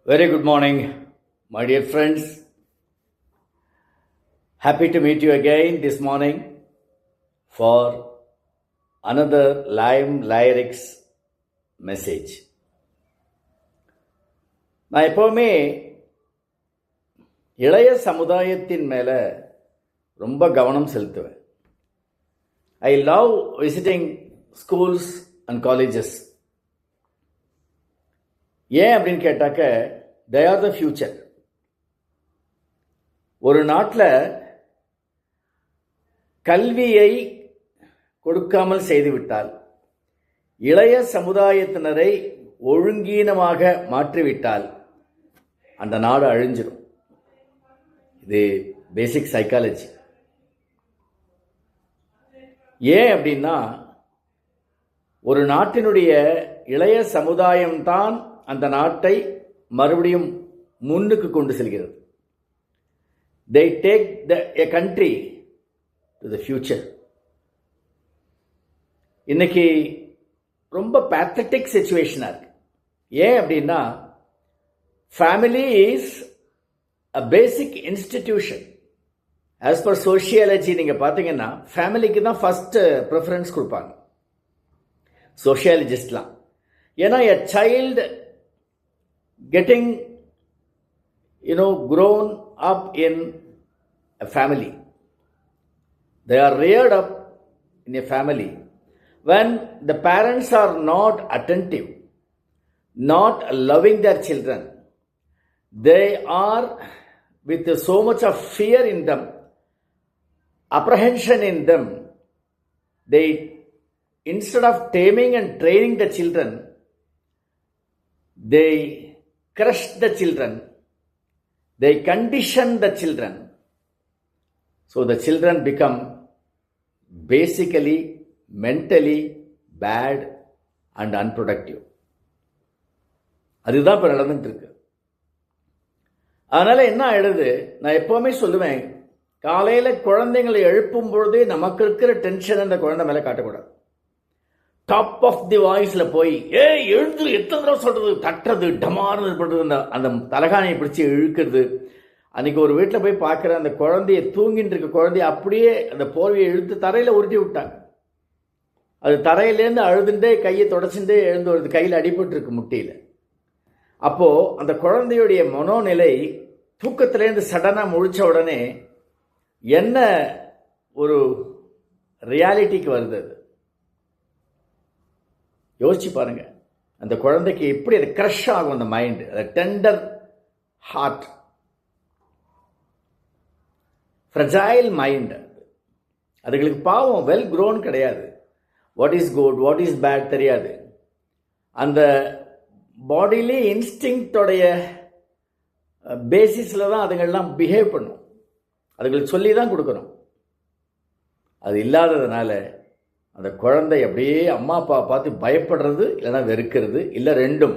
Very good morning, my dear friends. Happy to meet you again this morning for another live lyrics message. நான் எப்போவுமே இளைய சமுதாயத்தின் மேலே ரொம்ப கவனம் செலுத்துவேன். I love visiting schools and colleges. ஏன் அப்படின்னு கேட்டாக்க, they are the future. ஒரு நாட்டில் கல்வியை கொடுக்காமல் செய்துவிட்டால், இளைய சமுதாயத்தினரை ஒழுங்கீனமாக மாற்றிவிட்டால் அந்த நாடு அழிஞ்சிடும். இது பேசிக் சைக்காலஜி. ஏன் அப்படின்னா, ஒரு நாட்டினுடைய இளைய சமுதாயம்தான் அந்த நாட்டை மறுபடியும் முன்னுக்கு கொண்டு செல்கிறது. They take a country to the future. இன்னைக்கு ரொம்ப பேத்தட்டிக் சிச்சுவேஷனாக இருக்கு. ஏன் அப்படின்னா, family is a basic institution. As per sociology நீங்கள் பார்த்தீங்கன்னா ஃபேமிலிக்கு தான் ஃபர்ஸ்ட் ப்ரிஃபரன்ஸ் கொடுப்பாங்க சோஷியாலஜிஸ்ட்லாம். ஏன்னா எ child getting grown up in a family, they are reared up in a family. When the parents are not attentive, not loving their children, they are with so much of fear in them, apprehension in them, they, instead of taming and training the children, they crush the children, they condition the children. So the children become basically mentally bad and unproductive. அதுதான் இப்போ நடந்துட்டு இருக்கு. அதனால என்ன ஆயிடுது, நான் எப்பவுமே சொல்லுவேன், காலையில குழந்தைங்களை எழுப்பும் பொழுதே நமக்கு இருக்கிற டென்ஷன் அந்த குழந்தை மேல காட்டக்கூடாது. டாப் ஆஃப் தி வாய்ஸ்ல போய் எழுந்து எத்தனை தடவை சொல்றது, தட்டுறது, டமார்னு பண்றது, அந்த தலகாணியை பிடிச்சி இழுக்கிறது. அன்னைக்கு ஒரு வீட்டில் போய் பார்க்குற அந்த குழந்தைய, தூங்கிட்டு இருக்க குழந்தைய அப்படியே அந்த போர்வையை இழுத்து தரையில் உருட்டி விட்டாங்க. அது தரையிலேருந்து அழுதுண்டே கையை தொடச்சுட்டே எழுந்து வருது, கையில் அடிபட்டு இருக்கு முட்டியில். அப்போ அந்த குழந்தையுடைய மனோநிலை தூக்கத்திலேருந்து சடனாக முழிச்ச உடனே என்ன ஒரு ரியாலிட்டிக்கு வருது, அது யோசிச்சு பாருங்க. அந்த குழந்தைக்கு எப்படி அது கிரஷ் ஆகும் அந்த மைண்ட், அந்த டெண்டர் ஹார்ட், ஃப்ரஜைல் மைண்ட். அதுகளுக்கு பாவம் வெல் க்ரோன் கிடையாது. What is good what is bad தெரியாது. அந்த பாடியிலே இன்ஸ்டிங்க்டோடைய பேசிஸில் தான் அதுங்கள்லாம் பிஹேவ் பண்ணும். அதுங்களுக்கு சொல்லி தான் கொடுக்கணும். அது இல்லாததுனால அந்த குழந்தை அப்படியே அம்மா அப்பா பார்த்து பயப்படுறது, இல்லைன்னா வெறுக்கிறது, இல்லை ரெண்டும்.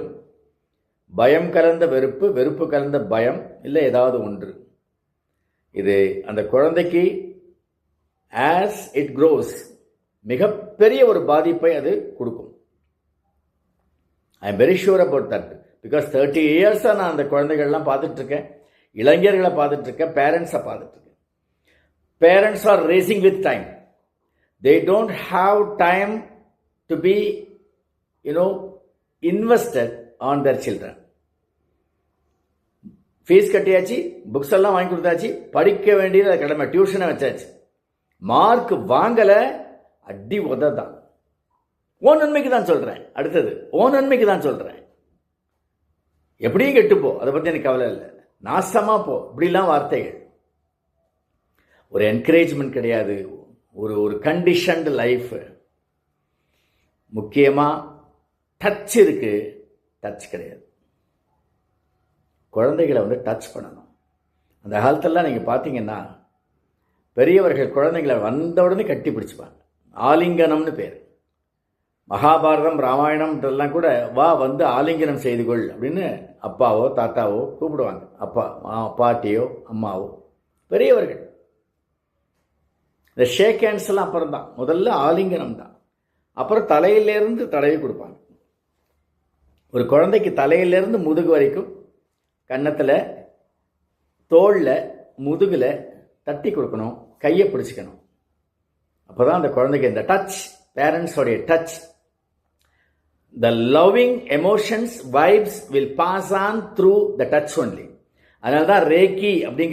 பயம் கலந்த வெறுப்பு, வெறுப்பு கலந்த பயம், இல்லை ஏதாவது ஒன்று. இது அந்த குழந்தைக்கு ஆஸ் இட் க்ரோஸ் மிகப்பெரிய ஒரு பாதிப்பை அது கொடுக்கும். I am very sure about that. Because 30 இயர்ஸாக நான் அந்த குழந்தைகள்லாம் பார்த்துட்ருக்கேன், இளைஞர்களை பார்த்துட்ருக்கேன், பேரண்ட்ஸை பார்த்துட்ருக்கேன். Parents are racing with time. They don't have time to be, invested on their children. Fees கட்டியாச்சு, புக்ஸ் எல்லாம் வாங்கி கொடுத்தாச்சு, படிக்க வேண்டியது கடமை, டியூஷனை வச்சாச்சு. மார்க் வாங்கலை, அடி உததான். ஓ நன்மைக்கு தான் சொல்கிறேன். அடுத்தது ஓ நன்மைக்கு தான் சொல்கிறேன். எப்படியும் கெட்டுப்போ, அதை பற்றி எனக்கு கவலை இல்லை. நாசமாக போ, இப்படிலாம் வார்த்தைகள். ஒரு என்கரேஜ்மெண்ட் கிடையாது, ஒரு கண்டிஷன்டு லைஃப். முக்கியமாக டச் இருக்கு, டச் கிடையாது. குழந்தைகளை டச் பண்ணணும். அந்த காலத்திலலாம் நீங்கள் பார்த்தீங்கன்னா பெரியவர்கள் குழந்தைகளை வந்த உடனே கட்டி பிடிச்சிப்பாங்க. ஆலிங்கனம்னு பேர். மகாபாரதம் ராமாயணம்ன்றெல்லாம் கூட வா வந்து ஆலிங்கனம் செய்து கொள் அப்படின்னு அப்பாவோ தாத்தாவோ கூப்பிடுவாங்க. அப்பா பாட்டியோ அம்மாவோ பெரியவர்கள். இந்த ஷேக் ஹேண்ட்ஸ் எல்லாம் அப்புறம் தான், முதல்ல ஆலிங்கனம் தான். அப்புறம் தலையிலேருந்து தடவி கொடுப்பாங்க. ஒரு குழந்தைக்கு தலையிலேருந்து முதுகு வரைக்கும் கன்னத்தில், தோளில், முதுகில் தட்டி கொடுக்கணும், கையை பிடிச்சிக்கணும். அப்போ தான் அந்த குழந்தைக்கு இந்த டச், பேரண்ட்ஸோடைய touch, the loving emotions, vibes will pass on through the touch only. அதனால தான் ரேக்கி அப்படிங்கிற